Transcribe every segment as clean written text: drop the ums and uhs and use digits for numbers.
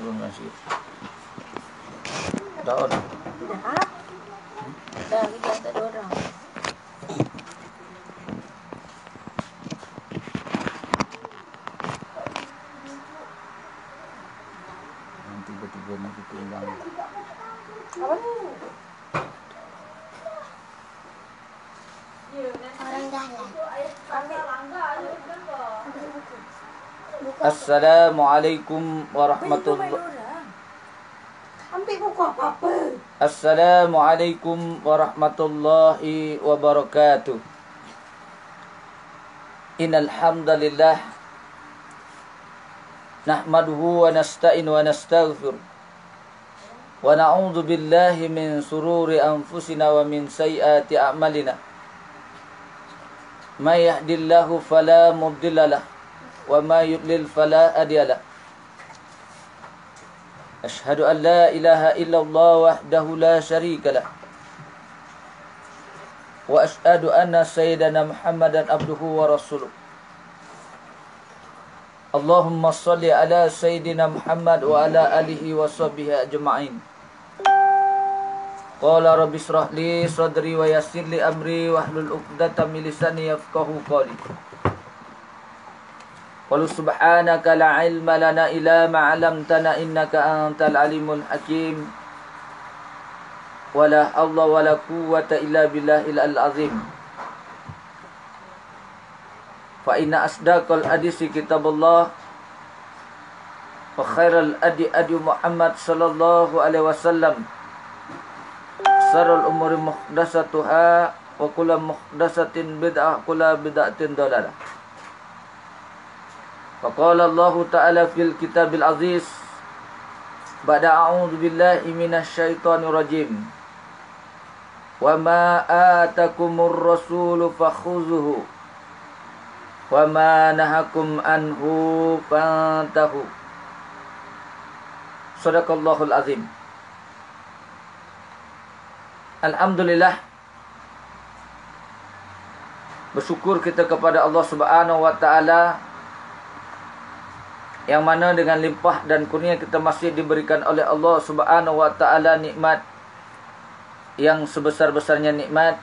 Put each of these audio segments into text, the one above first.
turunkan sikit. Dah. Dah. Dah, kita tak ada orang. Tiba-tiba nak kita ulang. Apa? Orang jalan. Assalamualaikum warahmatullahi. Ambil buku apa-apa. Assalamualaikum warahmatullahi wabarakatuh. Innal hamdalillah nahmaduhu wa nasta'in wa nastaghfir wa na'udzu billahi min sururi anfusina wa min sayyiati a'malina. May yahdihillahu fala mudhillalah wa may yudlil fala hadiyalah. Ashhadu an la ilaha illallah wahdahu la syarikalah wa ashhadu anna sayyidana Muhammadan abduhu wa rasuluh. Allahumma salli ala sayyidina Muhammad wa ala alihi wa sahbihi ajma'in. Qala rabbi shrah li sadri wa yassir li amri wahlul 'uqdatam min lisani yafqahu qawli. Qalu subhanaka la ilma lana illa ma 'allamtana innaka antal alimul hakim. Wala haula wala quwwata illa billahil azim. Fa inna asdaqal hadisi kitabullah wa khairal adi Muhammad sallallahu alaihi wasallam. Sarul umuri muhdatsatuha wa kullu muhdatsatin bid'ah kullu bid'atin dhalalah. Wa qala Allah ta'ala fil kitabil aziz ba'da a'udzu billahi minasy syaithanir rajim. Wa ma atakumur rasulu fakhuzuhu wa ma nahakum anhu fantahu. Shadaqallahul azim. Alhamdulillah, bersyukur kita kepada Allah Subhanahu wa taala yang mana dengan limpah dan kurnia kita masih diberikan oleh Allah Subhanahu wa taala nikmat yang sebesar-besarnya nikmat,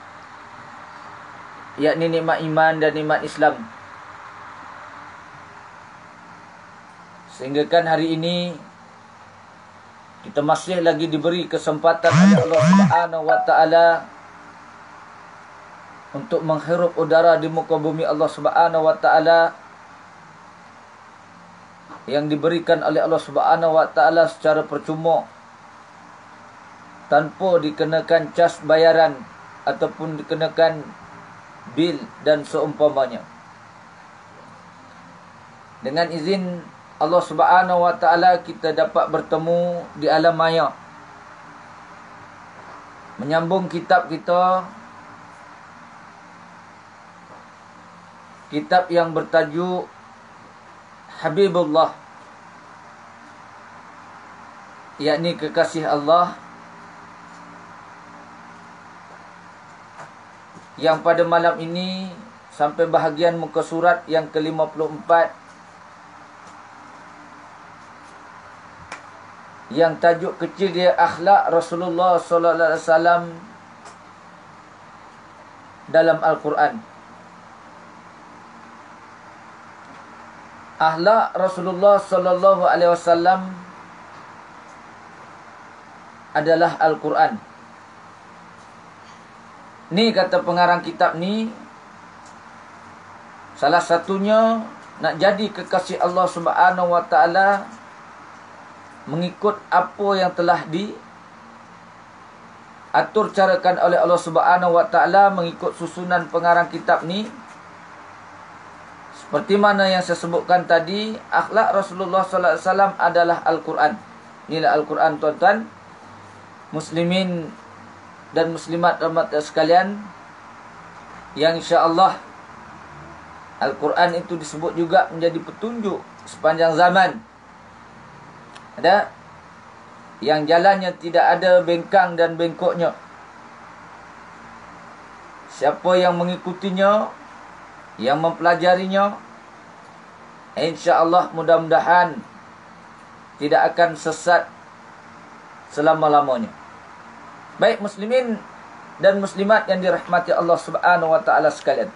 yakni nikmat iman dan nikmat Islam. Sehingga kan hari ini kita masih lagi diberi kesempatan oleh Allah Subhanahu wa taala untuk menghirup udara di muka bumi Allah Subhanahu wa taala yang diberikan oleh Allah Subhanahu wa taala secara percuma, tanpa dikenakan cas bayaran ataupun dikenakan bil dan seumpamanya. Dengan izin Allah Subhanahu wa taala kita dapat bertemu di alam maya, menyambung kitab kita, kitab yang bertajuk Habibullah, yakni kekasih Allah, yang pada malam ini sampai bahagian muka surat yang ke-54 yang tajuk kecil dia akhlak Rasulullah sallallahu alaihi wasallam dalam Al-Quran. Akhlak Rasulullah sallallahu alaihi wasallam adalah Al-Quran. Ni kata pengarang kitab ni, salah satunya nak jadi kekasih Allah Subhanahu wa taala mengikut apa yang telah diatur carakan oleh Allah Subhanahu wa taala mengikut susunan pengarang kitab ni. Seperti mana yang saya sebutkan tadi, akhlak Rasulullah sallallahu alaihi wasallam adalah Al-Quran. Inilah Al-Quran, tuan-tuan muslimin dan muslimat rahmat sekalian, yang insya-Allah Al-Quran itu disebut juga menjadi petunjuk sepanjang zaman. Ada yang jalannya tidak ada bengkang dan bengkoknya. Siapa yang mengikutinya, yang mempelajarinya, insya-Allah mudah-mudahan tidak akan sesat selama-lamanya. Baik muslimin dan muslimat yang dirahmati Allah Subhanahu wa taala sekalian.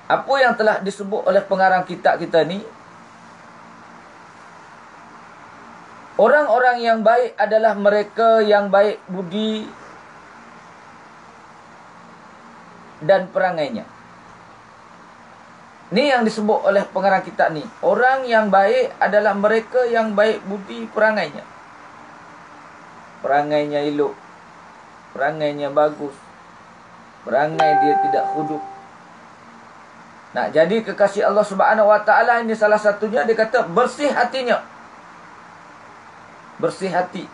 Apa yang telah disebut oleh pengarang kitab kita ni, orang-orang yang baik adalah mereka yang baik budi dan perangainya. Ni yang disebut oleh pengarang kitab ni. Orang yang baik adalah mereka yang baik budi perangainya. Perangainya elok, perangainya bagus, perangai dia tidak khuduk. Nak jadi kekasih Allah Subhanahu wa taala, ini salah satunya dia kata bersih hatinya. Bersih hati.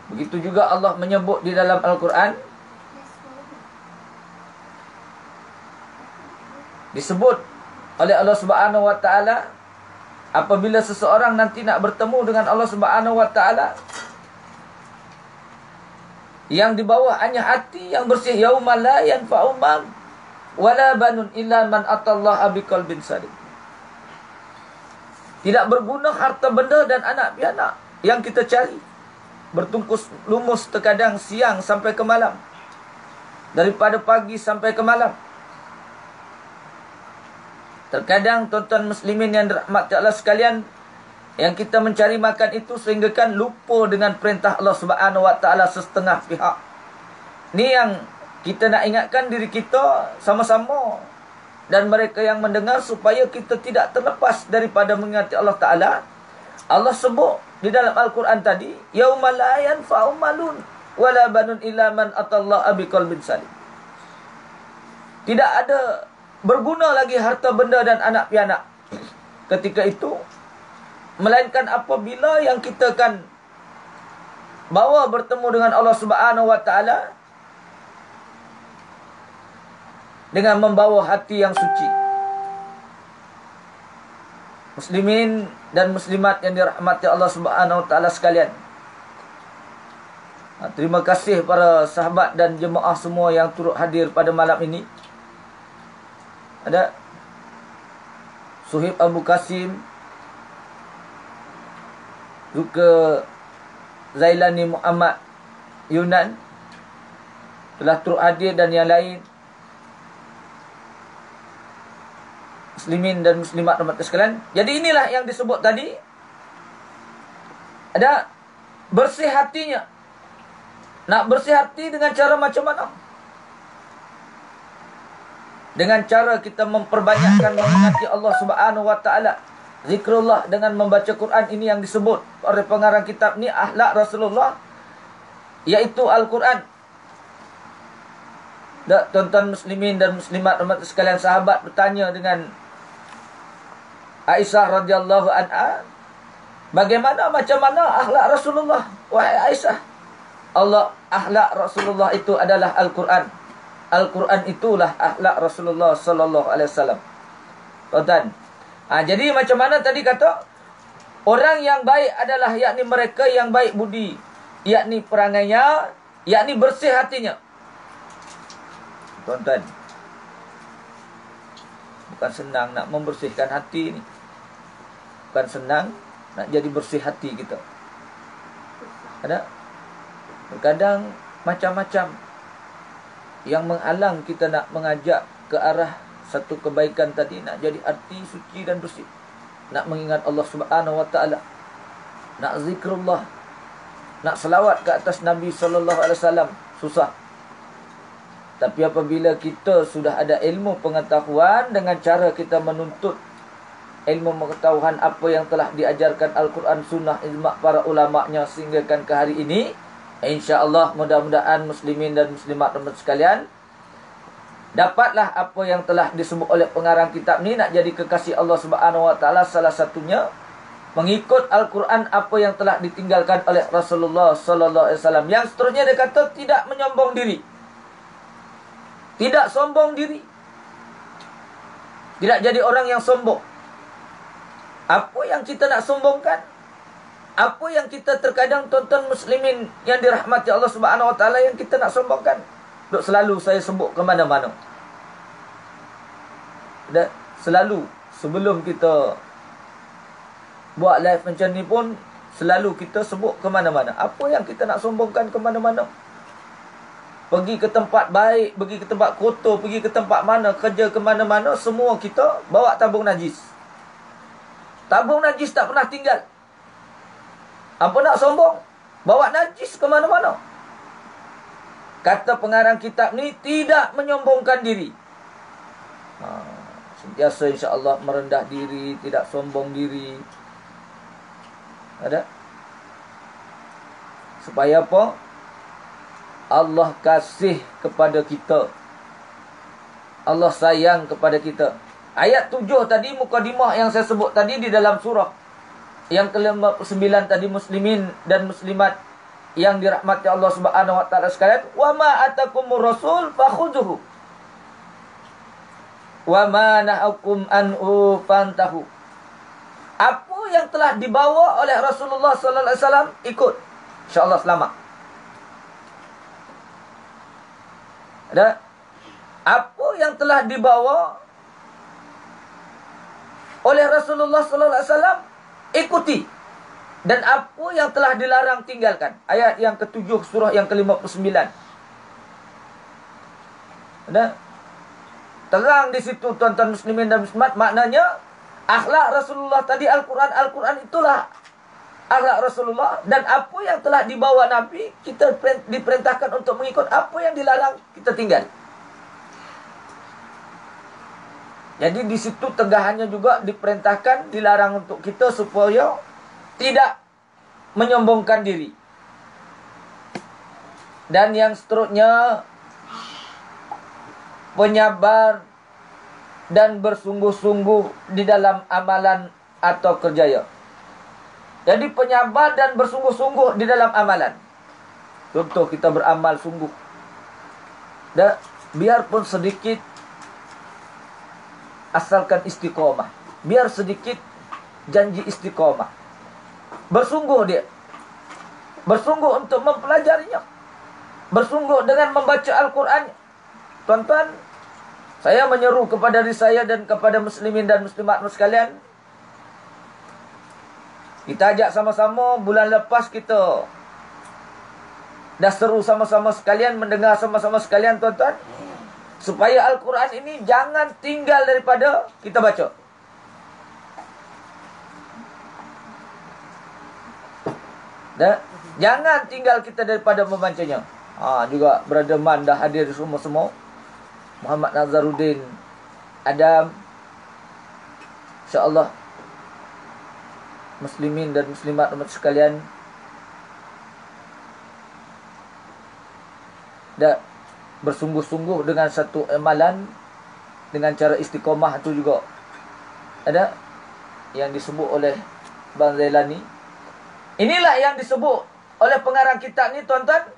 Begitu juga Allah menyebut di dalam Al-Quran, disebut oleh Allah Subhanahu wa taala apabila seseorang nanti nak bertemu dengan Allah Subhanahu wa taala, yang di bawah hanya hati yang bersih, yaumal la yanfa'u mal wala banun illa man atallaha biqalbin salim. Tidak berguna harta benda dan anak pianak yang kita cari, bertungkus lumus terkadang siang sampai ke malam, daripada pagi sampai ke malam. Terkadang tuan-tuan muslimin yang dirahmati Allah sekalian, yang kita mencari makan itu sehingga kan lupa dengan perintah Allah Subhanahu wa taala setengah pihak. Ni yang kita nak ingatkan diri kita sama-sama dan mereka yang mendengar, supaya kita tidak terlepas daripada mengingati Allah Ta'ala. Allah sebut di dalam Al-Quran tadi, yaumal la yanfa'u malun wala banun illa man atallaha biqalbin salim. Tidak ada berguna lagi harta benda dan anak pianak ketika itu, melainkan apabila yang kita kan bawa bertemu dengan Allah Subhanahu wa taala dengan membawa hati yang suci. Muslimin dan muslimat yang dirahmati Allah Subhanahu wa taala sekalian, terima kasih para sahabat dan jemaah semua yang turut hadir pada malam ini. Ada Suhib Abu Qasim, juga Zailani Muhammad Yunan telah turut hadir, dan yang lain. Muslimin dan muslimat rahmat sekalian. Jadi inilah yang disebut tadi. Ada bersih hatinya. Nak bersih hati dengan cara macam mana? Dengan cara kita memperbanyakkan mengingati Allah Subhanahu wa taala. Zikrullah dengan membaca Quran, ini yang disebut oleh pengarang kitab ni akhlak Rasulullah, iaitu Al-Quran. Tuan-tuan muslimin dan muslimat rahmat sekalian, sahabat bertanya dengan Aisyah radhiyallahu anha, bagaimana macam mana akhlak Rasulullah? Wahai Aisyah, Allah, akhlak Rasulullah itu adalah Al-Quran. Al-Quran itulah akhlak Rasulullah sallallahu alaihi wasallam. Tuan-tuan, jadi macam mana tadi kata? Orang yang baik adalah yakni mereka yang baik budi, yakni perangainya, yakni bersih hatinya. Tuan-tuan, bukan senang nak membersihkan hati ni. Bukan senang nak jadi bersih hati kita. Ada? Terkadang macam-macam yang menghalang kita nak mengajak ke arah satu kebaikan tadi, nak jadi arti suci dan bersih, nak mengingat Allah Subhanahu wa taala, nak zikrullah, nak selawat ke atas Nabi sallallahu alaihi wasallam, susah. Tapi apabila kita sudah ada ilmu pengetahuan, dengan cara kita menuntut ilmu pengetahuan apa yang telah diajarkan Al-Quran, Sunnah, ijma' para ulama'nya sehinggakan ke hari ini, insya-Allah mudah-mudahan muslimin dan muslimat sekalian dapatlah apa yang telah disebut oleh pengarang kitab ni, nak jadi kekasih Allah Subhanahu wa taala. Salah satunya mengikut Al-Quran apa yang telah ditinggalkan oleh Rasulullah sallallahu alaihi wasallam. Yang seterusnya dia kata tidak menyombong diri. Tidak sombong diri. Tidak jadi orang yang sombong. Apa yang kita nak sombongkan? Apa yang kita terkadang tuan-tuan muslimin yang dirahmati Allah Subhanahu wa taala yang kita nak sombongkan? Duk selalu saya sebut ke mana-mana. Selalu sebelum kita buat live macam ni pun selalu kita sebut ke mana-mana. Apa yang kita nak sombongkan ke mana-mana? Pergi ke tempat baik, pergi ke tempat kotor, pergi ke tempat mana, kerja ke mana-mana, semua kita bawa tabung najis. Tabung najis tak pernah tinggal. Apa nak sombong? Bawa najis ke mana-mana. Kata pengarang kitab ni, tidak menyombongkan diri. Sentiasa insya-Allah merendah diri, tidak sombong diri. Ada? Supaya apa? Allah kasih kepada kita. Allah sayang kepada kita. Ayat 7 tadi, mukadimah yang saya sebut tadi di dalam surah. Yang ke-59 tadi, muslimin dan muslimat yang dirahmati Allah Subhanahu wa taala sekalian. Wa ma atakumur rasul fakhudhuhu. Wa ma nahakum anhu fantahu. Apa yang telah dibawa oleh Rasulullah sallallahu alaihi wasallam, ikut. Insya-Allah selamat. Ada? Apa yang telah dibawa oleh Rasulullah sallallahu alaihi wasallam, ikuti. Dan apa yang telah dilarang, tinggalkan. Ayat yang ke-7 surah yang ke-59. Ada? Terang di situ tuan-tuan muslimin dan muslimat, maknanya akhlak Rasulullah tadi Al-Quran. Al-Quran itulah akhlak Rasulullah. Dan apa yang telah dibawa Nabi, kita diperintahkan untuk mengikut. Apa yang dilarang, kita tinggal. Jadi di situ tegahannya juga diperintahkan, dilarang untuk kita supaya tidak menyombongkan diri. Dan yang seterusnya, penyabar dan bersungguh-sungguh di dalam amalan atau kerjaya. Jadi penyabar dan bersungguh-sungguh di dalam amalan. Contoh, kita beramal sungguh. Dan biarpun sedikit, asalkan istiqomah. Biar sedikit, janji istiqomah. Bersungguh dia. Bersungguh untuk mempelajarinya. Bersungguh dengan membaca Al-Quran. Tuan-tuan, saya menyeru kepada diri saya dan kepada muslimin dan muslimat sekalian. Kita ajak sama-sama, bulan lepas kita dah seru sama-sama sekalian, mendengar sama-sama sekalian tuan-tuan. Supaya Al-Quran ini jangan tinggal daripada kita baca. Jangan tinggal kita daripada membacanya. Juga Brother Man dah hadir di semua. Muhammad Nazaruddin Adam, insya-Allah muslimin dan muslimat umat sekalian, dah bersungguh-sungguh dengan satu amalan dengan cara istiqomah. Itu juga ada yang disebut oleh Bang Zailani. Inilah yang disebut oleh pengarang kitab ni tuan-tuan,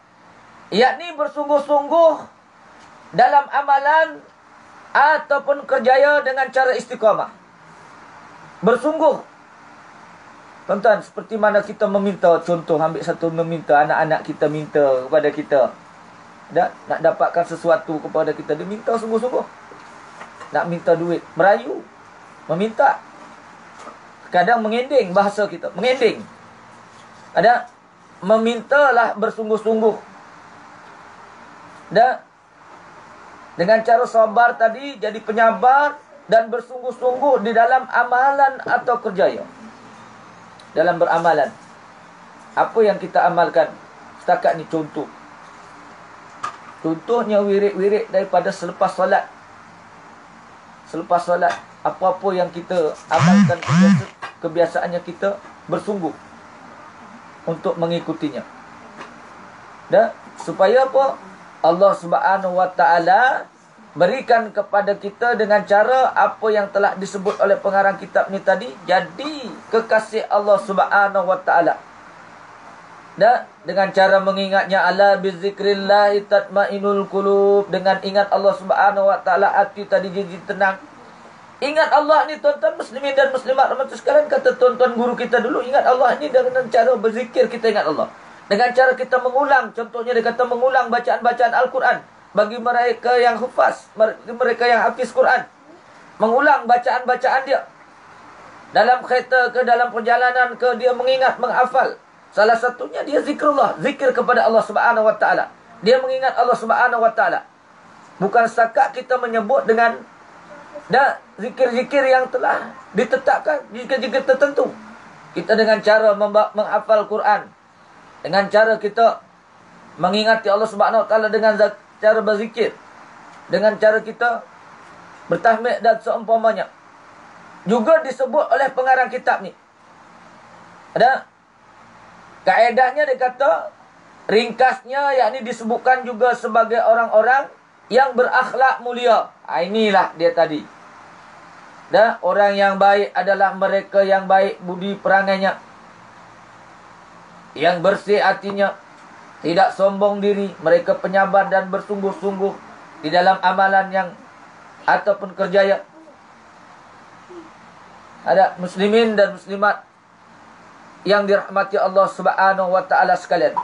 yakni bersungguh-sungguh dalam amalan ataupun kerjaya dengan cara istiqamah. Bersungguh. Tuan-tuan, seperti mana kita meminta, contoh ambil satu, meminta anak-anak kita minta kepada kita. Nak dapatkan sesuatu kepada kita, dia minta sungguh-sungguh. Nak minta duit, merayu, meminta. Kadang mengending bahasa kita, mengending. Memintalah bersungguh-sungguh. Dengan cara sabar tadi, jadi penyabar dan bersungguh-sungguh di dalam amalan atau kerjaya. Dalam beramalan. Apa yang kita amalkan setakat ni, contoh. Contohnya wirid-wirid daripada selepas solat. Selepas solat, apa-apa yang kita amalkan, kebiasaannya kita bersungguh untuk mengikutinya. Supaya apa? Allah Subhanahu wa taala berikan kepada kita dengan cara apa yang telah disebut oleh pengarang kitab ni tadi, jadi kekasih Allah Subhanahu wa taala. Dengan cara mengingatnya, ala bizikrillah tatmainul qulub, dengan ingat Allah Subhanahu wa taala hati tadi jadi tenang. Ingat Allah ni tuan-tuan muslimin dan muslimat rahmat sekalian, kata tuan-tuan guru kita dulu, ingat Allah ni dengan cara berzikir kita ingat Allah. Dengan cara kita mengulang, contohnya dia kata mengulang bacaan-bacaan Al-Quran. Bagi mereka yang hufaz, mereka yang hafiz Quran, mengulang bacaan-bacaan dia. dalam kereta ke, dalam perjalanan ke, dia mengingat, menghafal. Salah satunya dia zikrullah, zikir kepada Allah Subhanahu wa taala. Dia mengingat Allah Subhanahu wa taala. Bukan setakat kita menyebut dengan zikir-zikir yang telah ditetapkan, zikir-zikir tertentu. Kita dengan cara menghafal Quran, dengan cara kita mengingati Allah Subhanahu wa taala dengan cara berzikir, dengan cara kita bertahmid dan seumpamanya. Juga disebut oleh pengarang kitab ni. Ada kaedahnya dia kata, ringkasnya yakni disebutkan juga sebagai orang-orang yang berakhlak mulia. Inilah dia tadi. Orang yang baik adalah mereka yang baik budi perangainya, yang bersih hatinya, tidak sombong diri, mereka penyabar dan bersungguh-sungguh di dalam amalan yang ataupun kerjaya. Ada muslimin dan muslimat yang dirahmati Allah Subhanahu wa taala sekalian.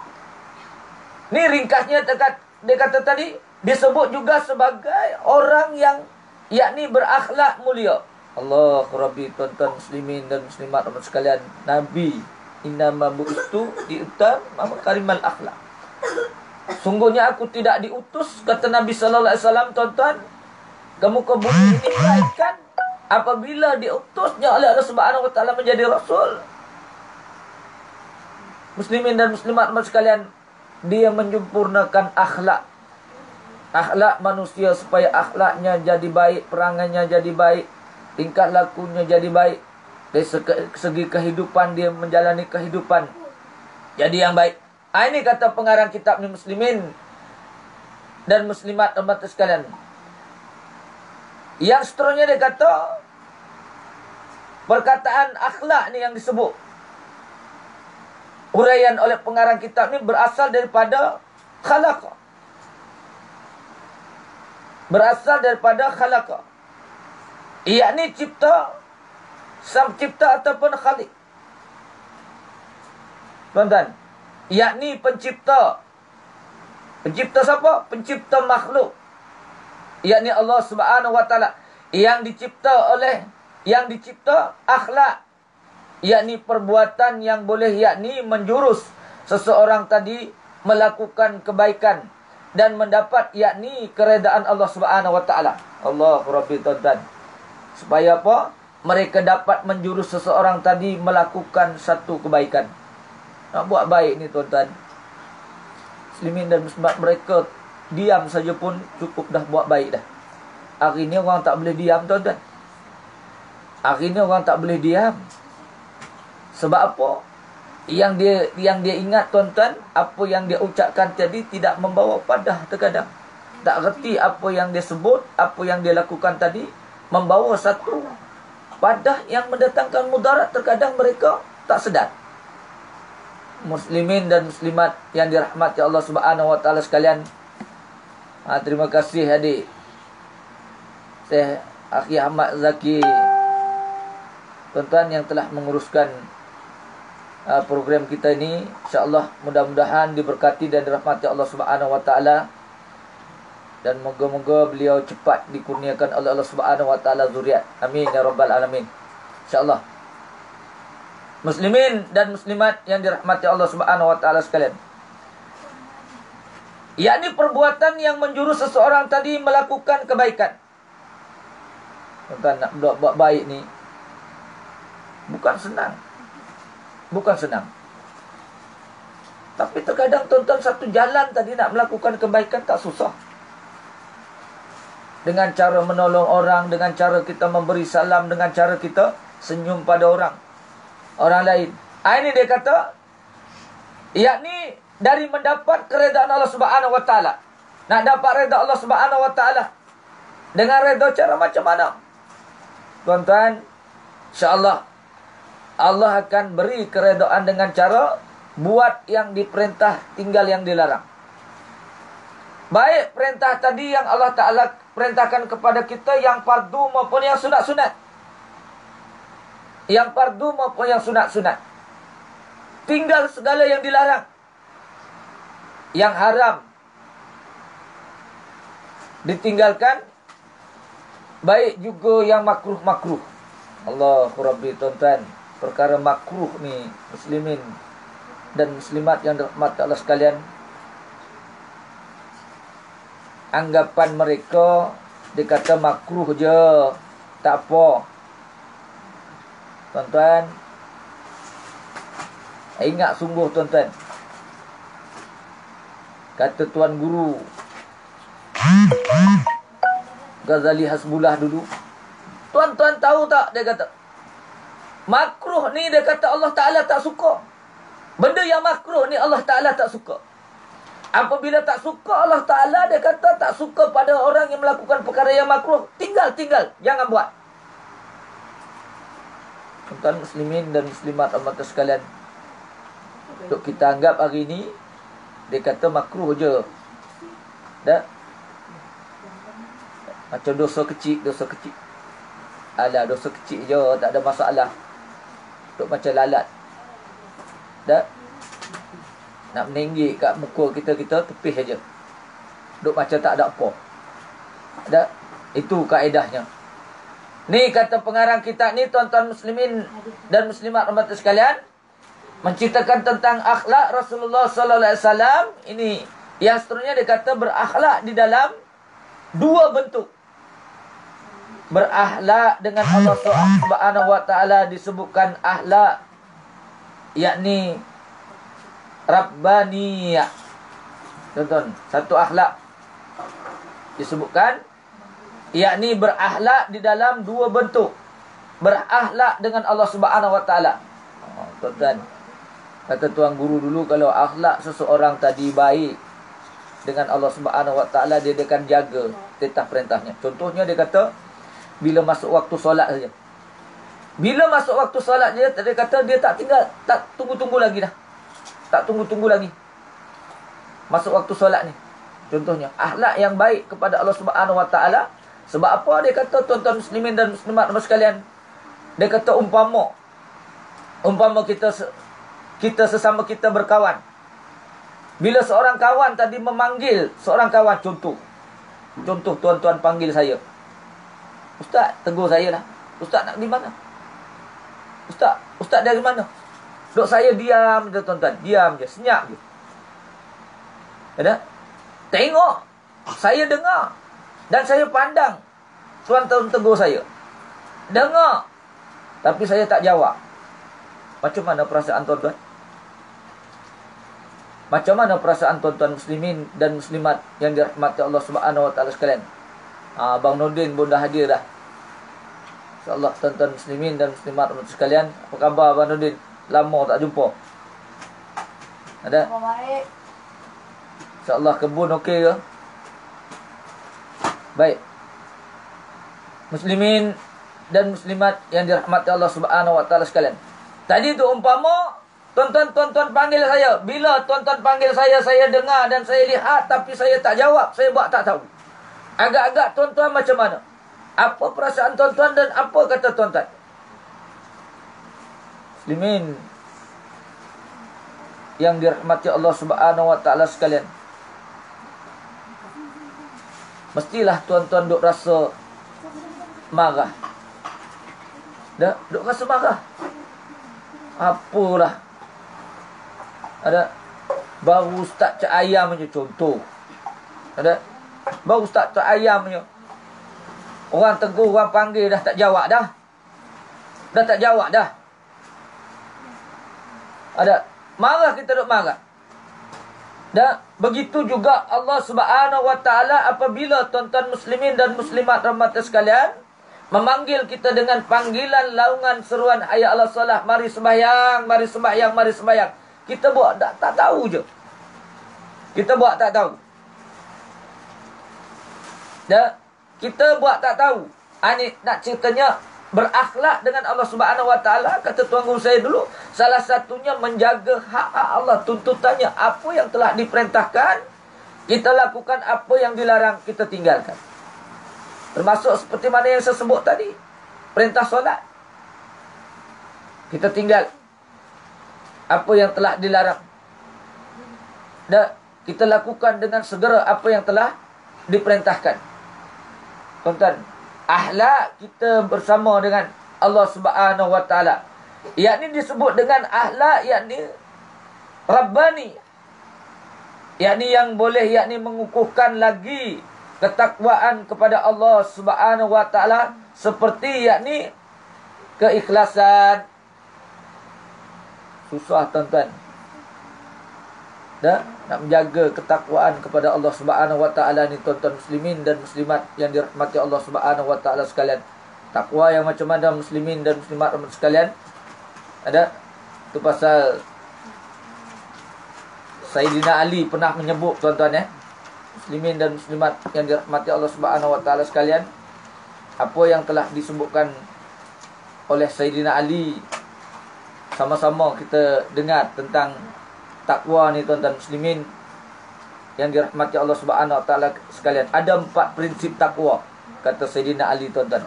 Ni ringkasnya dia kata tadi, disebut juga sebagai orang yang yakni berakhlak mulia. Allah Rabbi, tuan-tuan muslimin dan muslimat sekalian, Nabi innama bu'istu diutus makarimal akhlak. Sungguhnya aku tidak diutus, kata Nabi sallallahu alaihi wasallam, tuan-tuan, kamu ke bumi ini melainkan apabila diutusnya oleh Allah Subhanahu wa taala menjadi rasul. Muslimin dan muslimat sekalian, dia menyempurnakan akhlak. Akhlak manusia supaya akhlaknya jadi baik, perangainya jadi baik, tingkah lakunya jadi baik. Dari segi kehidupan, dia menjalani kehidupan jadi yang baik. Ini kata pengarang kitab ni, muslimin dan muslimat umat sekalian. Yang seterusnya dia kata, perkataan akhlak ni yang disebut, uraian oleh pengarang kitab ni berasal daripada khalaqa. Berasal daripada khalaqa, yakni cipta, sang cipta ataupun khalik. Tuan-tuan, yakni pencipta. Pencipta siapa? Pencipta makhluk, yakni Allah Subhanahu wa taala. Yang dicipta akhlak, yakni perbuatan yang boleh yakni menjurus seseorang tadi melakukan kebaikan dan mendapat yakni keredaan Allah Subhanahu wa taala. Allahu Rabbi, tuan-tuan. Supaya apa? Mereka dapat menjurus seseorang tadi melakukan satu kebaikan. Nak buat baik ni, tuan-tuan, muslimin dan muslimat, mereka diam saja pun cukup dah buat baik dah. Hari ni orang tak boleh diam, tuan-tuan. Hari ni orang tak boleh diam. Sebab apa? Yang dia ingat, tuan-tuan, apa yang dia ucapkan tadi tidak membawa padah terkadang. Tak reti apa yang dia sebut, apa yang dia lakukan tadi membawa satu padah yang mendatangkan mudarat. Terkadang mereka tak sedar. Muslimin dan muslimat yang dirahmati Allah Subhanahu wa taala sekalian. Terima kasih adik Syekh Akhi Ahmad Zaki, tuan-tuan, yang telah menguruskan program kita ini. InsyaAllah mudah-mudahan diberkati dan dirahmati Allah Subhanahu wa taala, dan moga-moga beliau cepat dikurniakan oleh Allah Subhanahu wa taala zuriat. Amin ya rabbal alamin. InsyaAllah. Muslimin dan muslimat yang dirahmati Allah Subhanahu wa taala sekalian, yakni perbuatan yang menjurus seseorang tadi melakukan kebaikan. Tuan-tuan, nak buat baik ni bukan senang. Bukan senang. Tapi terkadang, tuan-tuan, satu jalan tadi nak melakukan kebaikan tak susah. Dengan cara menolong orang, dengan cara kita memberi salam, dengan cara kita senyum pada orang lain. Ini dia kata, yakni dari mendapat keredaan Allah Subhanahu wa taala. Nak dapat redha Allah Subhanahu wa taala, dengan redha cara macam mana? Tuan-tuan, insya-Allah Allah akan beri keredaan dengan cara buat yang diperintah, tinggal yang dilarang. Baik perintah tadi yang Allah Ta'ala perintahkan kepada kita, yang fardu maupun yang sunat-sunat. Yang fardu maupun yang sunat-sunat. Tinggal segala yang dilarang, yang haram ditinggalkan. Baik juga yang makruh-makruh. Allahu Rabbi, tuan-tuan, perkara makruh ni muslimin dan muslimat yang dirahmati Allah sekalian, anggapan mereka dikata makruh je, tak apa. Tuan-tuan, ingat sungguh tuan-tuan, kata Tuan Guru Ghazali Hasbullah dulu, tuan-tuan tahu tak, dia kata makruh ni, dia kata Allah Ta'ala tak suka. Benda yang makruh ni Allah Ta'ala tak suka. Apabila tak suka Allah Ta'ala, dia kata tak suka pada orang yang melakukan perkara yang makruh, tinggal, jangan buat. Tuan-tuan muslimin dan muslimat rahmat sekalian, untuk kita anggap hari ni dia kata makruh je. Dah macam dosa kecil. Alah, dosa kecil je, tak ada masalah. Duk macam lalat. Dah nak menenggik kat muka kita tepih aja. Duk macam tak ada apa. Dah, itu kaedahnya. Ni kata pengarang kitab ni, tuan-tuan muslimin dan muslimat rahmat sekalian, menceritakan tentang akhlak Rasulullah sallallahu alaihi wasallam. Ini yang seterusnya dia kata berakhlak di dalam dua bentuk. Berakhlak dengan Allah Subhanahu wa taala disebutkan akhlak, yakni Rabbaniyah. Tuan-tuan, satu akhlak disebutkan, yakni berakhlak di dalam dua bentuk. Berakhlak dengan Allah Subhanahu wa taala. Tuan-tuan, kata Tuan Guru dulu, kalau akhlak seseorang tadi baik dengan Allah Subhanahu wa taala, dia akan jaga titah perintahnya. Contohnya dia kata, bila masuk waktu solat saja. Bila masuk waktu solat dia kata dia tak tinggal, tak tunggu-tunggu lagi dah. Tak tunggu-tunggu lagi. Masuk waktu solat ni. Contohnya, akhlak yang baik kepada Allah Subhanahu wa taala. Sebab apa dia kata, tuan-tuan muslimin dan muslimat sekalian? Dia kata umpama kita sesama kita berkawan. Bila seorang kawan tadi memanggil seorang kawan, contoh tuan-tuan panggil saya. Ustaz, tegur saya lah. Ustaz nak di mana? Ustaz dari mana? Duk saya diam je tuan-tuan. Diam je, senyap je. Ada? Tengok. Saya dengar. Dan saya pandang. Tuan-tuan tegur saya. Dengar. Tapi saya tak jawab. Macam mana perasaan tuan-tuan? Macam mana perasaan tuan-tuan muslimin dan muslimat yang dirahmati Allah Subhanahu wa taala sekalian? Abang Nurdin pun dah hadir dah. InsyaAllah tuan-tuan muslimin dan muslimat sekalian, apa khabar Abang Nurdin? Lama tak jumpa. Ada? Baik. InsyaAllah kebun okey ke? Baik. Muslimin dan muslimat yang dirahmati Allah Subhanahu wa taala sekalian. Tadi tu umpama tuan-tuan panggil saya. Bila tuan-tuan panggil saya dengar dan saya lihat, tapi saya tak jawab, saya buat tak tahu. Agak-agak tuan-tuan macam mana? Apa perasaan tuan-tuan dan apa kata tuan-tuan? Muslimin yang dirahmati Allah Subhanahu wa taala sekalian, mestilah tuan-tuan duk rasa marah. Duk rasa marah. Apalah. Ada baru ustaz cak ayam je contoh. Ada baru ustaz cak ayam je. Orang tegur, orang panggil dah tak jawab dah. Dah tak jawab dah. Ada marah, kita duk marah. Dan begitu juga Allah Subhanahu wa taala apabila tuan-tuan muslimin dan muslimat rahmat sekalian memanggil kita dengan panggilan laungan seruan hayya 'alas solah, mari sembahyang, mari sembahyang, mari sembahyang. Kita buat tak tahu je. Kita buat tak tahu. Dan kita buat tak tahu. Ini nak ceritanya berakhlak dengan Allah Subhanahu wa taala, kata Tuan Guru saya dulu, salah satunya menjaga hak-hak Allah, tuntutannya. Apa yang telah diperintahkan kita lakukan, apa yang dilarang kita tinggalkan. Termasuk seperti mana yang saya sebut tadi, perintah solat kita tinggal. Apa yang telah dilarang, dan kita lakukan dengan segera apa yang telah diperintahkan. Tuan-tuan, akhlak kita bersama dengan Allah Subhanahu wa taala. Yakni disebut dengan akhlak, yakni rabbani. Yakni yang boleh mengukuhkan lagi ketakwaan kepada Allah Subhanahu wa taala, seperti yakni keikhlasan. Susah tuan-tuan. Nak menjaga ketakwaan kepada Allah Subhanahu wa taala ni tuan-tuan muslimin dan muslimat yang dirahmati Allah Subhanahu wa taala sekalian. Takwa yang macam mana muslimin dan muslimat sekalian? Ada tu pasal Sayyidina Ali pernah menyebut tuan-tuan muslimin dan muslimat yang dirahmati Allah Subhanahu wa taala sekalian, apa yang telah disebutkan oleh Sayyidina Ali. Sama-sama kita dengar tentang takwa ni tuan-tuan muslimin yang dirahmati Allah Subhanahu wa taala sekalian. Ada 4 prinsip takwa, kata Sayyidina Ali tuan-tuan.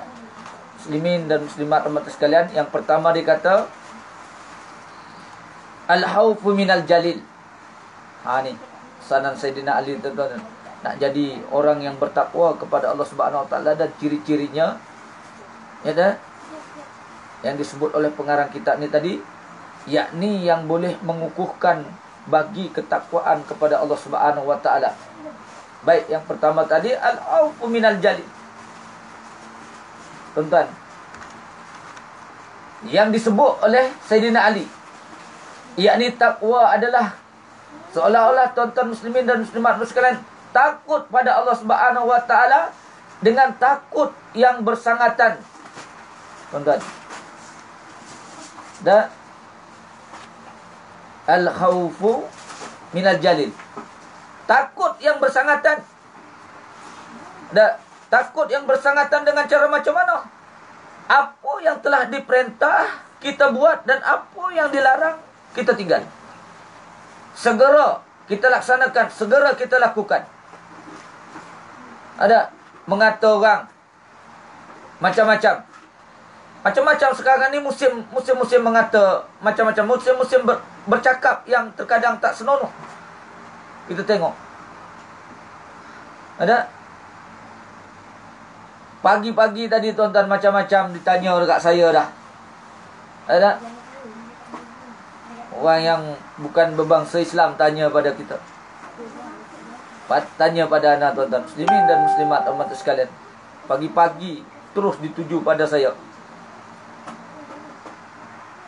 Muslimin dan muslimat rahmat sekalian, yang pertama dia kata al-khaufu minal jalil. Ni pesanan Sayyidina Ali tuan-tuan. Nak jadi orang yang bertakwa kepada Allah Subhanahu wa taala, dan ciri-cirinya yang disebut oleh pengarang kitab ni tadi, yakni yang boleh mengukuhkan bagi ketakwaan kepada Allah Subhanahu wa taala. Baik, yang pertama tadi al-khaufu minal jalil. Tuan-tuan, yang disebut oleh Sayyidina Ali, yakni takwa adalah seolah-olah tuan-tuan muslimin dan muslimat sekalian takut pada Allah Subhanahu wa taala dengan takut yang bersangatan. Tuan-tuan, al-khaufu minal jalil. Takut yang bersangatan. Takut yang bersangatan dengan cara macam mana? Apa yang telah diperintah kita buat, dan apa yang dilarang kita tinggal. Segera kita laksanakan, segera kita lakukan. Ada mengata orang macam-macam. Macam-macam sekarang ni musim mengata macam-macam, musim bercakap yang terkadang tak senonoh. Kita tengok. Ada pagi-pagi tadi tuan-tuan macam-macam ditanya dekat saya dah. Ada orang yang bukan berbangsa Islam tanya pada kita. Tanya pada anak tuan-tuan muslimin dan muslimat umat sekalian. Pagi-pagi terus dituju pada saya.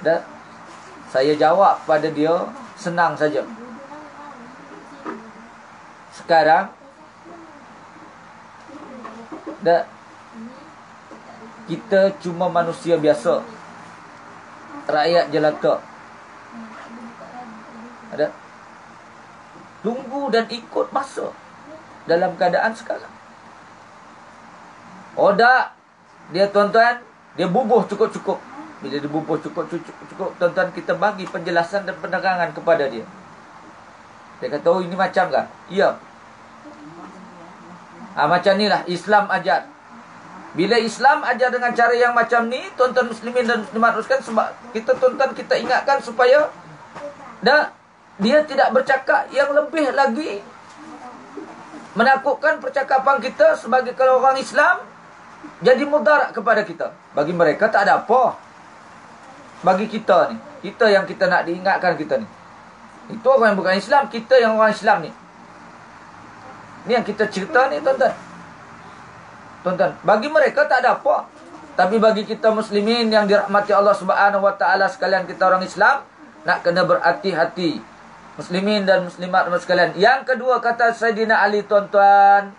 Dan saya jawab pada dia senang saja. Sekarang kita cuma manusia biasa, rakyat jelata. Ada tunggu dan ikut masa dalam keadaan sekarang. Oh tak, dia tuan-tuan, dia bubuh cukup-cukup. Bila dia bubuh cukup-cukup, tuan-tuan, kita bagi penjelasan dan penerangan kepada dia. Dia kata, oh ini macam kah? Ya. Macam ni lah Islam ajar. Bila Islam ajar dengan cara yang macam ni, tuan-tuan muslimin dan muslimat teruskan, sebab kita tuan-tuan, kita ingatkan supaya dia tidak bercakap yang lebih lagi menakutkan percakapan kita sebagai kalau orang Islam jadi mudarat kepada kita. Bagi mereka tak ada apa. Bagi kita ni, kita yang kita nak diingatkan kita ni. Itu orang yang bukan Islam, kita yang orang Islam ni. Ni yang kita cerita ni tuan-tuan. Tuan-tuan, bagi mereka tak ada apa. Tapi bagi kita muslimin yang dirahmati Allah Subhanahu wa taala sekalian, kita orang Islam nak kena berhati-hati. Muslimin dan muslimat sekalian. Yang kedua kata Sayyidina Ali tuan-tuan,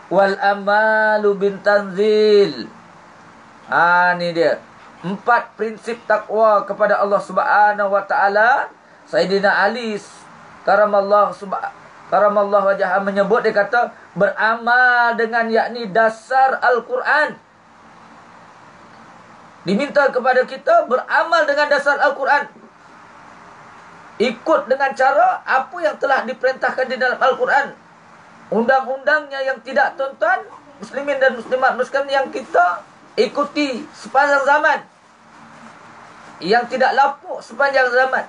wal amalu bin tanzil. Ni dia. 4 prinsip takwa kepada Allah Subhanahu wa taala. Sayyidina Ali karamallahu wajhah menyebut, dia kata beramal dengan yakni dasar Al-Quran. Diminta kepada kita beramal dengan dasar Al-Quran. Ikut dengan cara apa yang telah diperintahkan di dalam Al-Quran. Undang-undangnya yang tidak tuan-tuan muslimin dan muslimat sekalian, yang kita ikuti sepanjang zaman, yang tidak lapuk sepanjang zaman.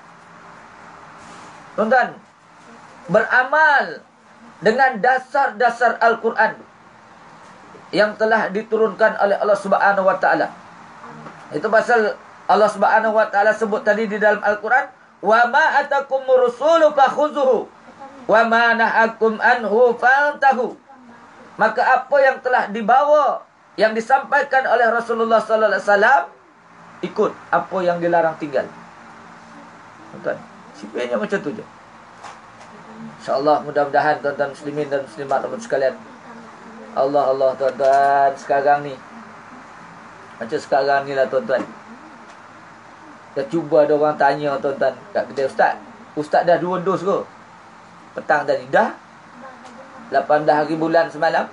Tuan-tuan, beramal dengan dasar-dasar Al-Quran yang telah diturunkan oleh Allah Subhanahu wa taala. Itu pasal Allah Subhanahu wa taala sebut tadi di dalam Al-Quran, wa ma atakumur rasulu fakhuzuhu wa ma nahakum anhu fantahu. Maka apa yang telah dibawa, yang disampaikan oleh Rasulullah sallallahu alaihi wasallam, ikut. Apa yang dilarang, tinggal. Tuan, sipirnya macam tu je. InsyaAllah mudah-mudahan tuan-tuan muslimin dan muslimat sekalian, Allah tuan-tuan, sekarang ni macam sekarang ni lah tuan-tuan. Dah cuba ada orang tanya tuan-tuan kat kedai Ustaz dah 2 dos ke? Petang tadi dah 18 hari bulan semalam,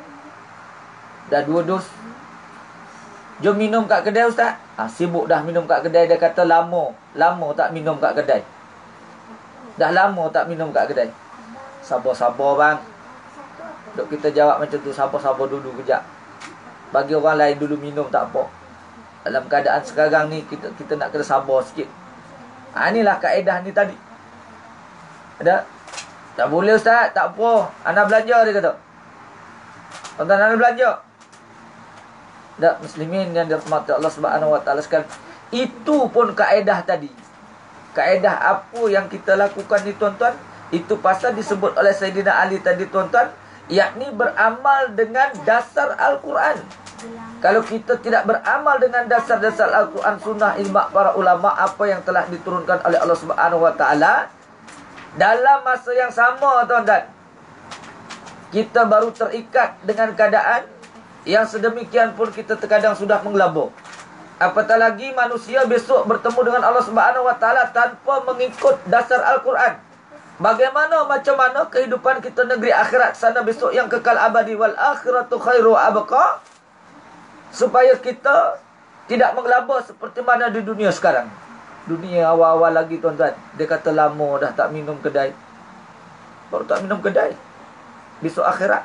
dah 2 dos. Jom minum kat kedai Ustaz. Sibuk dah minum kat kedai. Dia kata lama tak minum kat kedai. Dah lama tak minum kat kedai. Sabar-sabar bang. Duk kita jawab macam tu, sabar-sabar dulu kejap. Bagi orang lain dulu minum tak apa. Dalam keadaan sekarang ni kita nak kena sabar sikit. Inilah kaedah ni tadi. Ada? Tak boleh Ustaz, tak apa. Ana belanja, dia kata. Tuan-tuan, ana belanja. Tak, muslimin yang dirahmati Allah Subhanahu wa taala sekalian. Itu pun kaedah tadi. Kaedah apa yang kita lakukan ni tuan-tuan, itu pasal disebut oleh Sayyidina Ali tadi tuan-tuan, yakni beramal dengan dasar Al-Quran. Kalau kita tidak beramal dengan dasar-dasar Al-Quran, sunnah, ijma' para ulama, apa yang telah diturunkan oleh Allah Subhanahu wa taala, dalam masa yang sama tuan-tuan, kita baru terikat dengan keadaan yang sedemikian pun kita terkadang sudah mengelabur. Apatah lagi manusia besok bertemu dengan Allah Subhanahu wa taala tanpa mengikut dasar Al-Quran. Bagaimana macam mana kehidupan kita negeri akhirat sana besok yang kekal abadi, wal akhiratu khairu abqa, supaya kita tidak mengelabur seperti mana di dunia sekarang. Dunia awal-awal lagi tuan-tuan, dia kata lama dah tak minum kedai. Baru tak minum kedai, besok akhirat.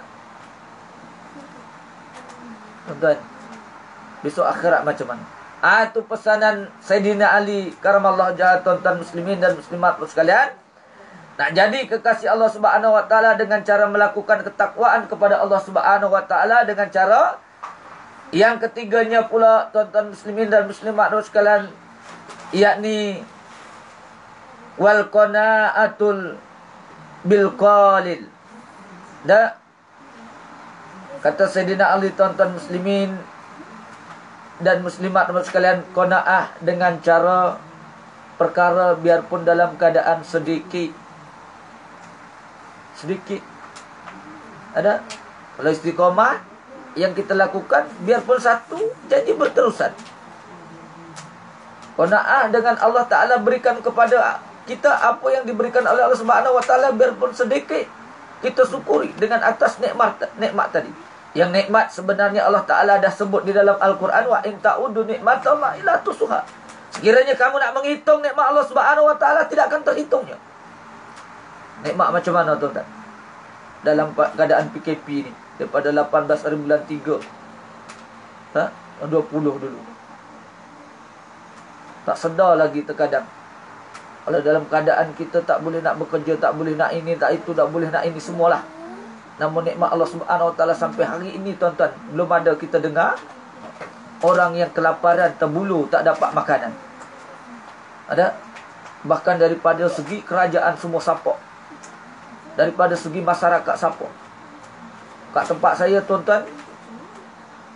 Tuan-tuan, besok akhirat macam mana? Itu pesanan Sayyidina Ali karamallahu wajhahu, tuan-tuan muslimin dan muslimat sekalian. Nak jadi kekasih Allah Subhanahu wa taala dengan cara melakukan ketakwaan kepada Allah Subhanahu wa taala, dengan cara yang ketiganya pula tuan-tuan muslimin dan muslimat sekalian, yakni wal qanaatul bil qalil. Dah kata Sayyidina Ali, tuan-tuan muslimin dan muslimat sekalian, qanaah dengan cara perkara biarpun dalam keadaan sedikit. Ada? Kalau istiqamah yang kita lakukan, biarpun satu, jadi berterusan. Qanaah dengan Allah Ta'ala berikan kepada kita apa yang diberikan oleh Allah Subhanahu wa taala, biarpun sedikit, kita syukuri dengan atas nikmat tadi. Yang nikmat sebenarnya Allah Ta'ala dah sebut di dalam Al-Quran, wa in ta'udu nikmatallahi la tusuha. Sekiranya kamu nak menghitung nikmat Allah Subhanahu wa taala, tidak akan terhitungnya. Nikmat macam mana tuan-tuan? Dalam keadaan PKP ni, daripada 18 hari bulan 3 20 dulu, tak sedar lagi terkadang. Kalau dalam keadaan kita tak boleh nak bekerja, tak boleh nak ini, tak itu, tak boleh nak ini, semualah. Namun nikmat Allah Subhanahu wa taala sampai hari ini tuan-tuan, belum ada kita dengar orang yang kelaparan, terbulu, tak dapat makanan. Ada? Bahkan daripada segi kerajaan semua sapok, daripada segi masyarakat sapok. Kat tempat saya tuan-tuan,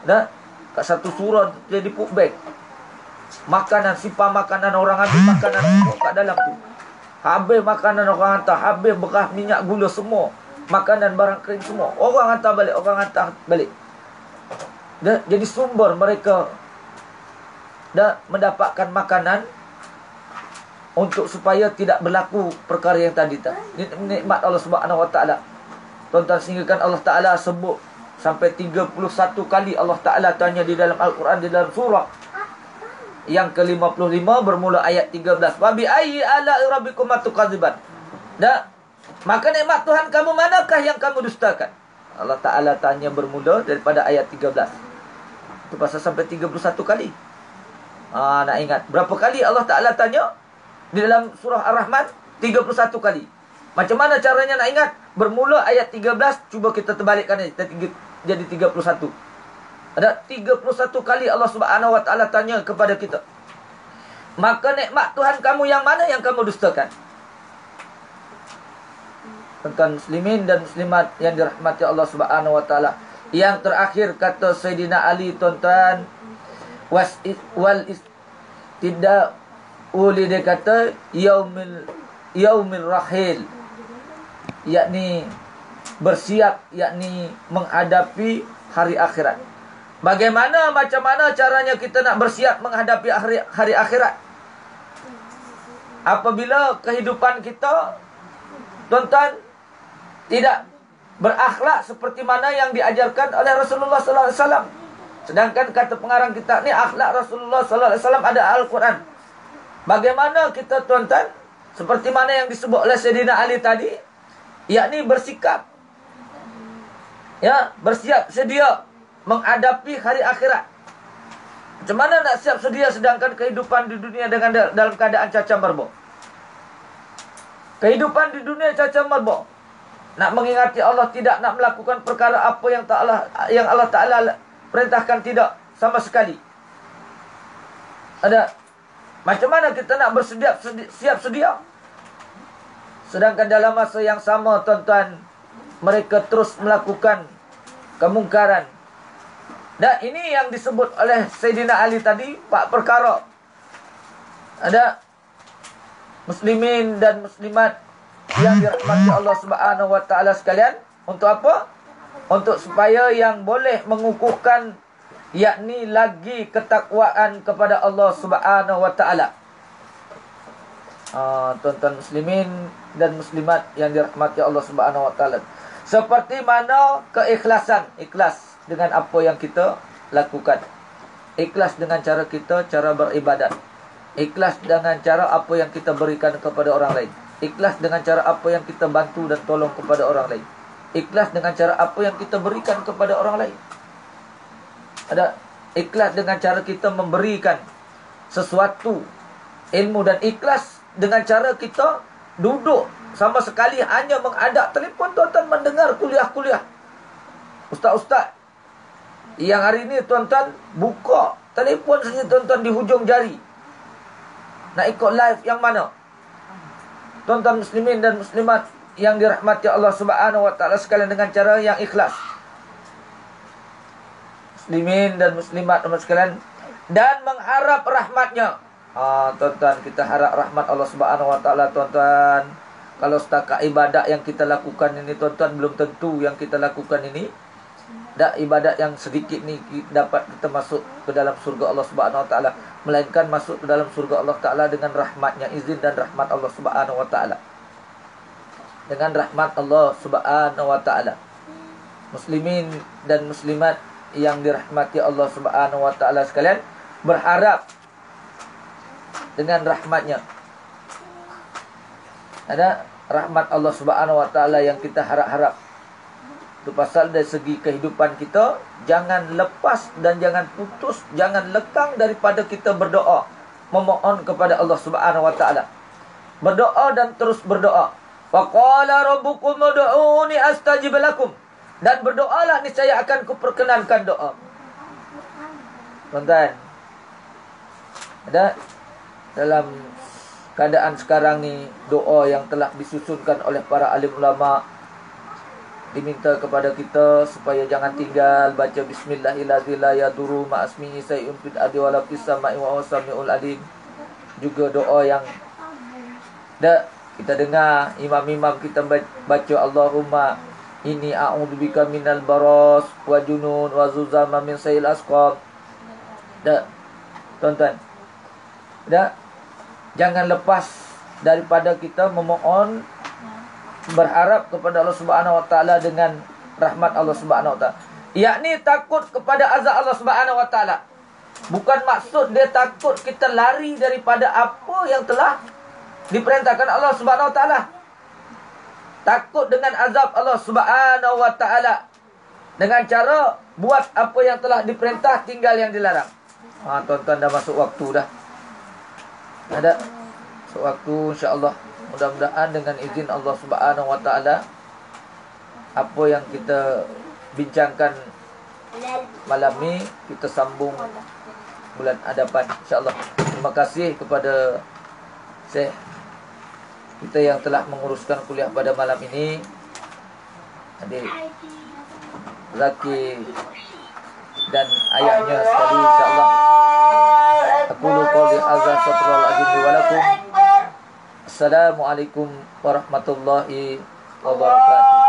dah, kat satu surau jadi food bag. Makanan, simpan makanan, orang ambil makanan semua kat dalam tu. Habis makanan orang hantar, habis beras, minyak, gula semua. Makanan, barang kering semua, orang hantar balik. Dah, jadi sumber mereka dah mendapatkan makanan untuk supaya tidak berlaku perkara yang tadi. Nikmat Allah Subhanahu wa taala. Tuan-tuan, sehingga kan Allah Taala sebut sampai 31 kali Allah Taala tanya di dalam Al-Quran, di dalam surah yang ke-55 bermula ayat 13. Wa bi ayyi ala'i rabbikum tukadziban. Dah, maka nikmat Tuhan kamu manakah yang kamu dustakan? Allah Ta'ala tanya bermula daripada ayat 13. Itu pasal sampai 31 kali. Nak ingat berapa kali Allah Ta'ala tanya? Di dalam surah Ar-Rahman 31 kali. Macam mana caranya nak ingat? Bermula ayat 13, cuba kita terbalikkan jadi 31. Ada 31 kali Allah Subhanahu wa taala tanya kepada kita. Maka nikmat Tuhan kamu yang mana yang kamu dustakan? Tuan muslimin dan muslimat yang dirahmati Allah Subhanahu wa taala. Yang terakhir kata Sayyidina Ali, tuan-tuan, tidak boleh dia kata yaumil rahil, yakni bersiap, yakni menghadapi hari akhirat. Macam mana caranya kita nak bersiap menghadapi hari akhirat? Apabila kehidupan kita, tuan-tuan, tidak berakhlak seperti mana yang diajarkan oleh Rasulullah sallallahu alaihi wasallam. Sedangkan kata pengarang kitab ni, akhlak Rasulullah sallallahu alaihi wasallam ada Al-Quran. Bagaimana kita, tuan-tuan, seperti mana yang disebut oleh Sayyidina Ali tadi, yakni bersikap, ya, bersiap sedia menghadapi hari akhirat. Macam mana nak siap sedia sedangkan kehidupan di dunia dalam keadaan cacat merbok? Kehidupan di dunia cacat merbok. Nak mengingati Allah, tidak nak melakukan perkara apa yang Allah Ta'ala perintahkan, tidak sama sekali. Ada macam mana kita nak siap sedia? Sedangkan dalam masa yang sama, tuan-tuan, mereka terus melakukan kemungkaran. Dan ini yang disebut oleh Sayyidina Ali tadi, 4 perkara. Ada muslimin dan muslimat yang dirahmati Allah Subhanahu wa taala sekalian. Untuk apa? Untuk supaya yang boleh mengukuhkan, yakni lagi ketakwaan kepada Allah Subhanahu wa taala. Tuan-tuan muslimin dan muslimat yang dirahmati Allah Subhanahu wa taala. Seperti mana keikhlasan, ikhlas dengan apa yang kita lakukan. Ikhlas dengan cara kita, cara beribadat. Ikhlas dengan cara apa yang kita berikan kepada orang lain. Ikhlas dengan cara apa yang kita bantu dan tolong kepada orang lain. Ikhlas dengan cara apa yang kita berikan kepada orang lain. Ada ikhlas dengan cara kita memberikan sesuatu ilmu, dan ikhlas dengan cara kita duduk sama sekali hanya menghadap telefon, tuan-tuan, mendengar kuliah-kuliah ustaz-ustaz yang hari ini, tuan-tuan, buka telefon saja, tuan-tuan, di hujung jari. Nak ikut live yang mana? Tuan-tuan muslimin dan muslimat yang dirahmati Allah Subhanahu wa taala sekalian, dengan cara yang ikhlas. Muslimin dan muslimat sekalian, dan mengharap rahmatnya. Tuan-tuan, kita harap rahmat Allah Subhanahu wa taala, tuan-tuan. Kalau setakat ibadat yang kita lakukan ini, tuan-tuan, belum tentu yang kita lakukan ini, dan ibadat yang sedikit ni dapat kita masuk ke dalam surga Allah Subhanahu wa taala, melainkan masuk ke dalam surga Allah Taala dengan rahmatnya, izin dan rahmat Allah Subhanahu wa taala. Dengan rahmat Allah Subhanahu wa taala. Muslimin dan muslimat yang dirahmati Allah Subhanahu wa taala sekalian, berharap dengan rahmatnya. Ada rahmat Allah Subhanahu wa taala yang kita harap-harap. Itu pasal dari segi kehidupan kita, jangan lepas dan jangan putus, jangan lekang daripada kita berdoa, memohon kepada Allah Subhanahu wa taala. Berdoa dan terus berdoa. Wa qala rabbukum ud'uni astajib lakum. Dan berdoalah, niscaya akan kuperkenankan doa. Tuan-tuan, ada dalam keadaan sekarang ni, doa yang telah disusunkan oleh para alim ulama, diminta kepada kita supaya jangan tinggal baca bismillahirrahmanirrahim ma'asmihi sayyun fid ardi wa la fis sama'i wa huwas samiul alim. Juga doa yang kita dengar imam-imam kita baca, Allahumma inni a'udzubika minal baras wa junun wa zuzama min sayil asqam. Tuan-tuan, jangan lepas daripada kita memohon, berharap kepada Allah Subhanahu wa taala dengan rahmat Allah Subhanahu wa taala. Yakni takut kepada azab Allah Subhanahu wa taala. Bukan maksud dia takut kita lari daripada apa yang telah diperintahkan Allah Subhanahu wa taala. Takut dengan azab Allah Subhanahu wa taala dengan cara buat apa yang telah diperintah, tinggal yang dilarang. Tuan-tuan, dah masuk waktu dah. Ada masuk waktu, insya-Allah. Mudah-mudahan dengan izin Allah Subhanahu wa taala, apa yang kita bincangkan malam ni kita sambung bulan hadapan insya-Allah. Terima kasih kepada Syekh kita yang telah menguruskan kuliah pada malam ini. Adik Zaki dan ayahnya sekali insya-Allah. Aku qouli hadza astaghfirullahalazim wa lakum. Assalamualaikum warahmatullahi wabarakatuh.